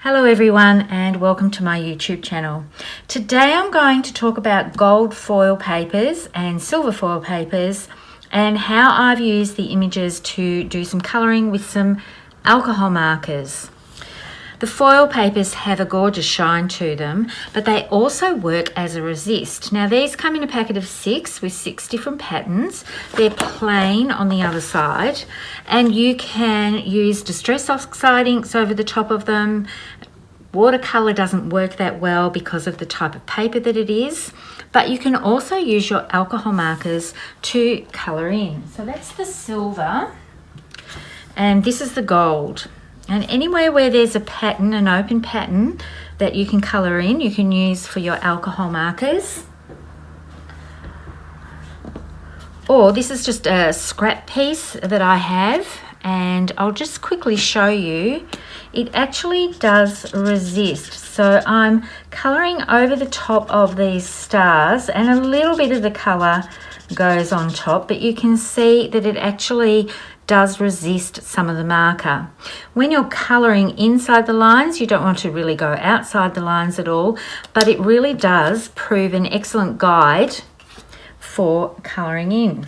Hello everyone and welcome to my YouTube channel. Today I'm going to talk about gold foil papers and silver foil papers and how I've used the images to do some colouring with some alcohol markers. The foil papers have a gorgeous shine to them, but they also work as a resist. Now these come in a packet of 6 with 6 different patterns. They're plain on the other side, and you can use distress oxide inks over the top of them. Watercolour doesn't work that well because of the type of paper that it is, but you can also use your alcohol markers to colour in. So that's the silver, and this is the gold. And anywhere where there's a pattern, an open pattern that you can colour in, you can use for your alcohol markers. Or this is just a scrap piece that I have, and I'll just quickly show you. It actually does resist. So I'm colouring over the top of these stars, and a little bit of the colour goes on top, but you can see that it actually does resist some of the marker. When you're colouring inside the lines, you don't want to really go outside the lines at all, but it really does prove an excellent guide for colouring in.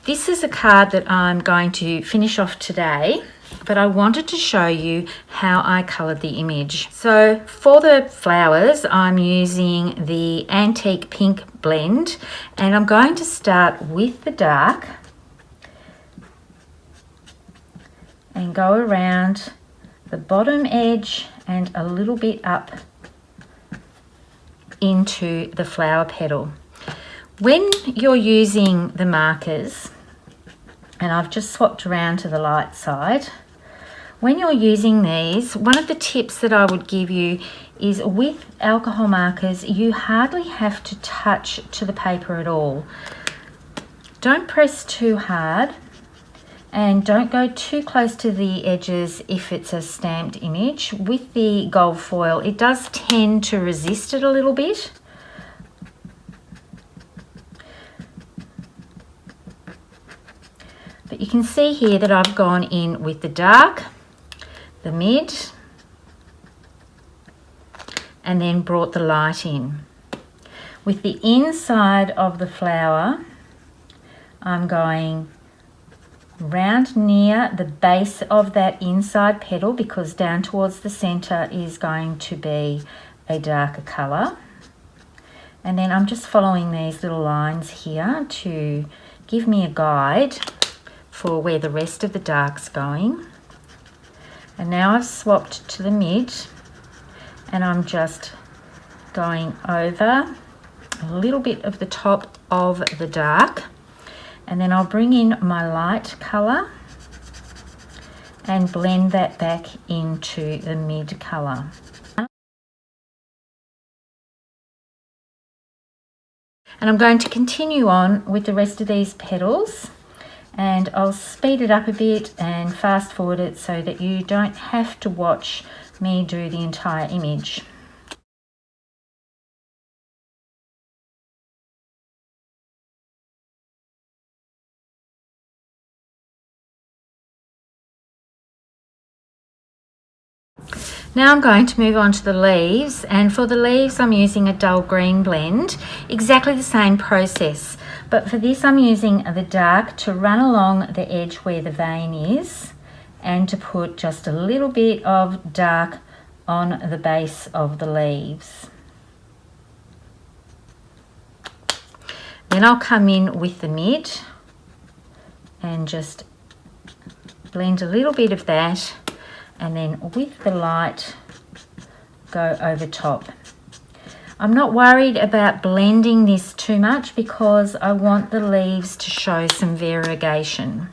This is a card that I'm going to finish off today, but I wanted to show you how I coloured the image. So for the flowers, I'm using the Antique Pink blend, and I'm going to start with the dark and go around the bottom edge and a little bit up into the flower petal. When you're using the markers, and I've just swapped around to the light side, when you're using these, one of the tips that I would give you is with alcohol markers, you hardly have to touch to the paper at all. Don't press too hard, and don't go too close to the edges if it's a stamped image. With the gold foil, it does tend to resist it a little bit. But you can see here that I've gone in with the dark, the mid, and then brought the light in. With the inside of the flower, I'm going round near the base of that inside petal, because down towards the center is going to be a darker color. And then I'm just following these little lines here to give me a guide for where the rest of the dark's going. And now I've swapped to the mid, and I'm just going over a little bit of the top of the dark, and then I'll bring in my light colour and blend that back into the mid colour. And I'm going to continue on with the rest of these petals, and I'll speed it up a bit and fast forward it so that you don't have to watch me do the entire image. Now I'm going to move on to the leaves, and for the leaves I'm using a dull green blend, exactly the same process, but for this I'm using the dark to run along the edge where the vein is, and to put just a little bit of dark on the base of the leaves. Then I'll come in with the mid and just blend a little bit of that, and then with the light go over top. I'm not worried about blending this too much because I want the leaves to show some variegation.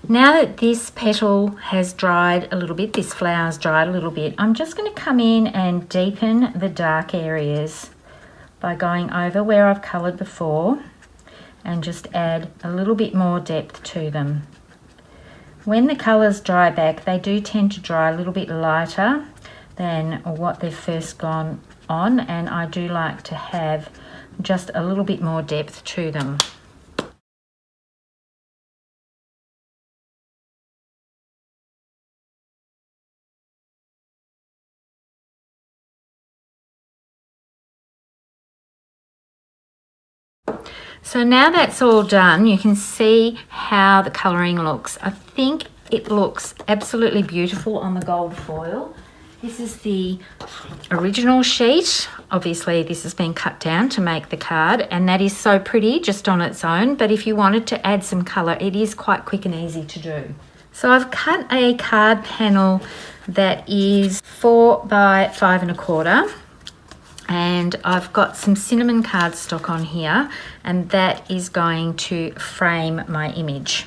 Now that this petal has dried a little bit, this flower's dried a little bit, I'm just going to come in and deepen the dark areas by going over where I've coloured before and just add a little bit more depth to them. When the colours dry back, they do tend to dry a little bit lighter than what they've first gone on, and I do like to have just a little bit more depth to them. So now that's all done, you can see how the colouring looks. I think it looks absolutely beautiful on the gold foil. This is the original sheet. Obviously this has been cut down to make the card, and that is so pretty just on its own, but if you wanted to add some colour, it is quite quick and easy to do. So I've cut a card panel that is 4 by 5 1/4. And I've got some cinnamon cardstock on here, and that is going to frame my image.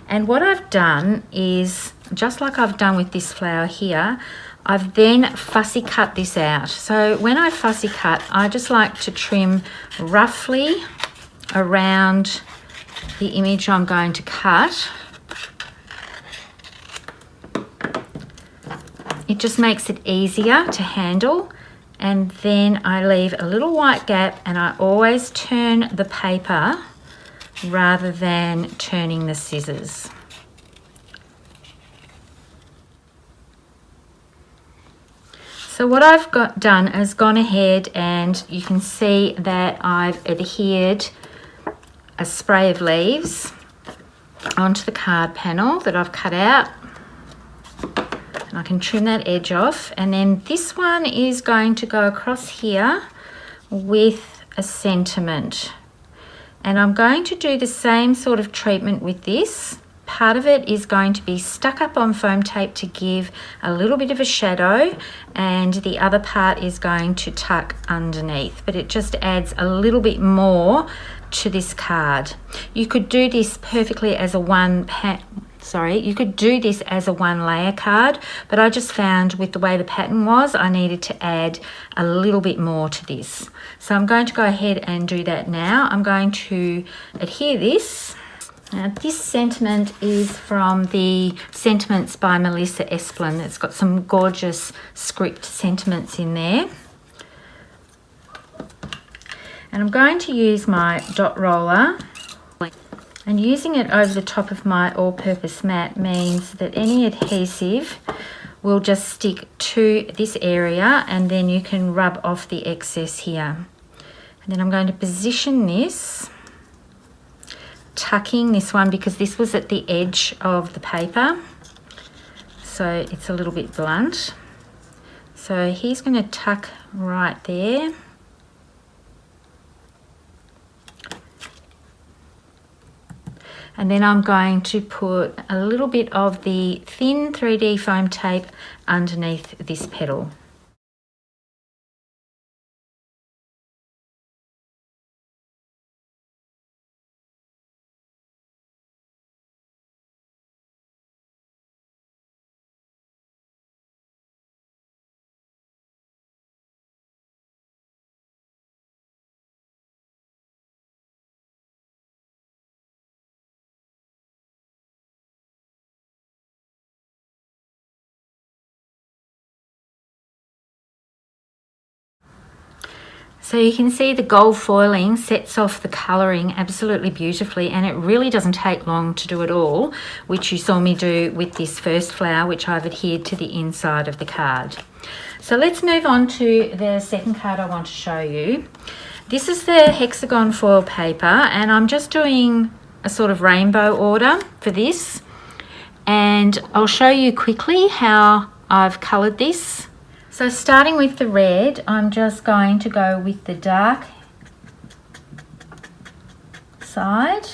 And what I've done is, just like I've done with this flower here, I've then fussy cut this out. So when I fussy cut, I just like to trim roughly around the image I'm going to cut. It just makes it easier to handle. And then I leave a little white gap, and I always turn the paper rather than turning the scissors. So what I've done is gone ahead, and you can see that I've adhered a spray of leaves onto the card panel that I've cut out. I can trim that edge off, and then this one is going to go across here with a sentiment, and I'm going to do the same sort of treatment with this. Part of it is going to be stuck up on foam tape to give a little bit of a shadow, and the other part is going to tuck underneath, but it just adds a little bit more to this card. You could do this perfectly as a one layer card, but I just found with the way the pattern was, I needed to add a little bit more to this. So I'm going to go ahead and do that now. I'm going to adhere this. Now this sentiment is from the Sentiments by Melissa Esplin. It's got some gorgeous script sentiments in there. And I'm going to use my dot roller, and using it over the top of my all-purpose mat means that any adhesive will just stick to this area, and then you can rub off the excess here. And then I'm going to position this, tucking this one because this was at the edge of the paper, so it's a little bit blunt. So he's going to tuck right there. And then I'm going to put a little bit of the thin 3D foam tape underneath this petal. So you can see the gold foiling sets off the colouring absolutely beautifully, and it really doesn't take long to do it all, which you saw me do with this first flower, which I've adhered to the inside of the card. So let's move on to the second card I want to show you. This is the Hexagon foil paper, and I'm just doing a sort of rainbow order for this, and I'll show you quickly how I've coloured this. So starting with the red, I'm just going to go with the dark side.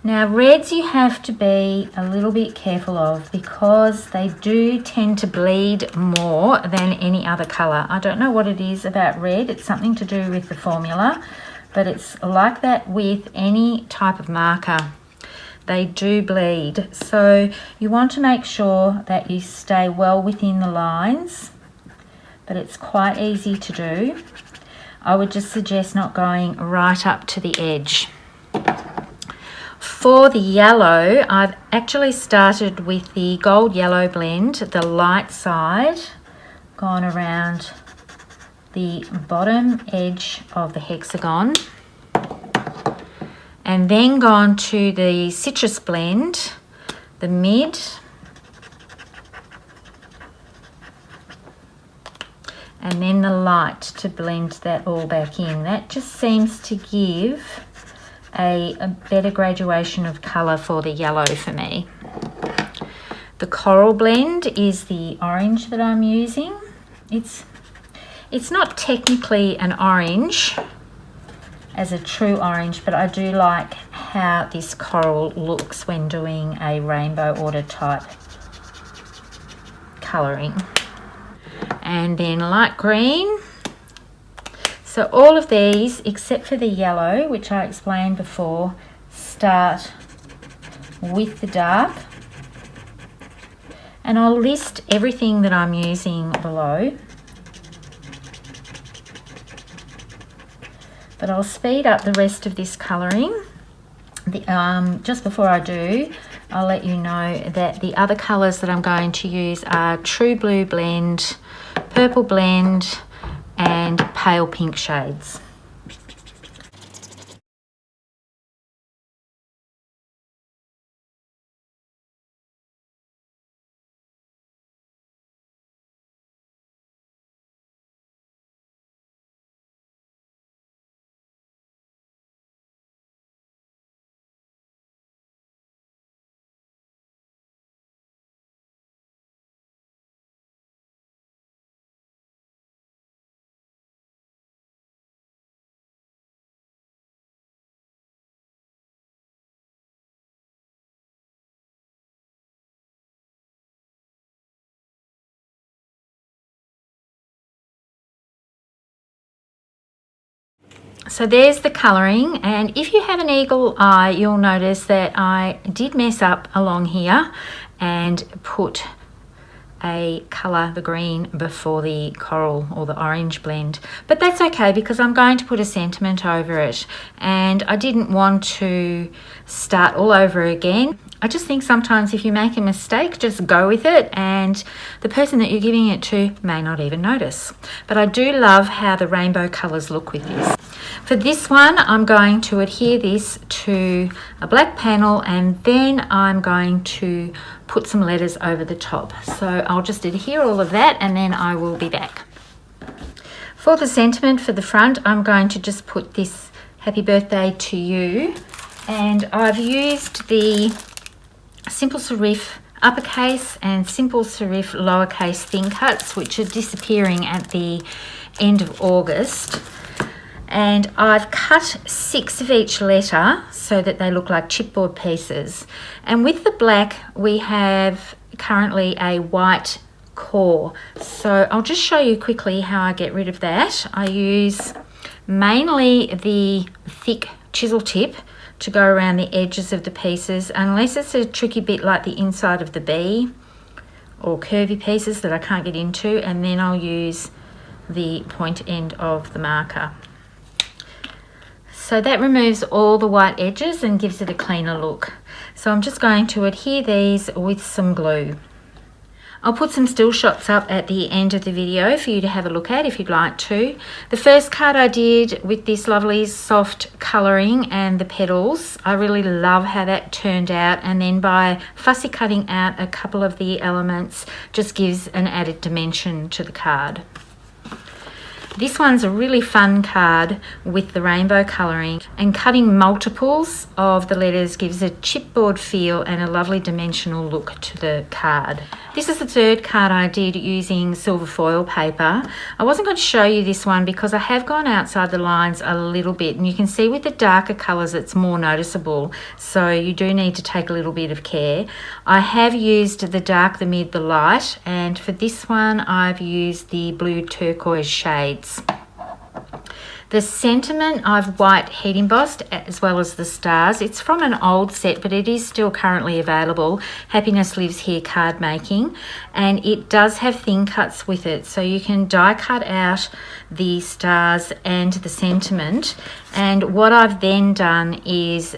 Now reds you have to be a little bit careful of because they do tend to bleed more than any other colour. I don't know what it is about red, it's something to do with the formula, but it's like that with any type of marker. They do bleed, so you want to make sure that you stay well within the lines, but it's quite easy to do. I would just suggest not going right up to the edge. For the yellow, I've actually started with the gold yellow blend, the light side, gone around the bottom edge of the hexagon, and then gone to the citrus blend, the mid, and then the light to blend that all back in. That just seems to give a better graduation of colour for the yellow for me. The coral blend is the orange that I'm using. It's not technically an orange as a true orange, but I do like how this coral looks when doing a rainbow order type colouring. And then light green. So all of these, except for the yellow, which I explained before, start with the dark. And I'll list everything that I'm using below. But I'll speed up the rest of this colouring. Just before I do, I'll let you know that the other colours that I'm going to use are True Blue Blend, Purple Blend, and Pale Pink shades. So there's the colouring, and if you have an eagle eye, you'll notice that I did mess up along here and put a colour, the green, before the coral or the orange blend. But that's okay because I'm going to put a sentiment over it, and I didn't want to start all over again. I just think sometimes if you make a mistake, just go with it, and the person that you're giving it to may not even notice. But I do love how the rainbow colours look with this. For this one, I'm going to adhere this to a black panel, and then I'm going to put some letters over the top. So I'll just adhere all of that, and then I will be back. For the sentiment for the front, I'm going to just put this happy birthday to you, and I've used the simple serif uppercase and simple serif lowercase thin cuts, which are disappearing at the end of August. And I've cut 6 of each letter so that they look like chipboard pieces. And with the black, we have currently a white core. So I'll just show you quickly how I get rid of that. I use mainly the thick chisel tip to go around the edges of the pieces, unless it's a tricky bit like the inside of the bee or curvy pieces that I can't get into, and then I'll use the point end of the marker. So that removes all the white edges and gives it a cleaner look. So I'm just going to adhere these with some glue. I'll put some still shots up at the end of the video for you to have a look at if you'd like to. The first card I did with this lovely soft colouring and the petals, I really love how that turned out, and then by fussy cutting out a couple of the elements just gives an added dimension to the card. This one's a really fun card with the rainbow colouring, and cutting multiples of the letters gives a chipboard feel and a lovely dimensional look to the card. This is the third card I did using silver foil paper. I wasn't going to show you this one because I have gone outside the lines a little bit, and you can see with the darker colours it's more noticeable, so you do need to take a little bit of care. I have used the dark, the mid, the light, and for this one I've used the blue turquoise shades. The sentiment I've white heat embossed as well as the stars. It's from an old set, but it is still currently available. Happiness Lives Here card making, and it does have thin cuts with it, so you can die cut out the stars and the sentiment. And what I've then done is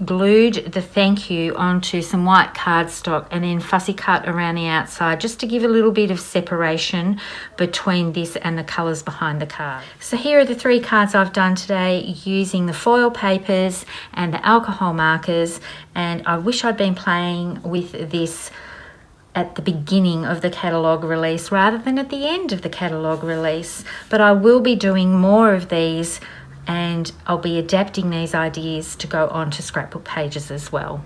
glued the thank you onto some white cardstock and then fussy cut around the outside just to give a little bit of separation between this and the colours behind the card. So here are the 3 cards I've done today using the foil papers and the alcohol markers, and I wish I'd been playing with this at the beginning of the catalogue release rather than at the end of the catalogue release, but I will be doing more of these, and I'll be adapting these ideas to go onto scrapbook pages as well.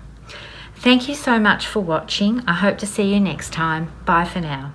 Thank you so much for watching. I hope to see you next time. Bye for now.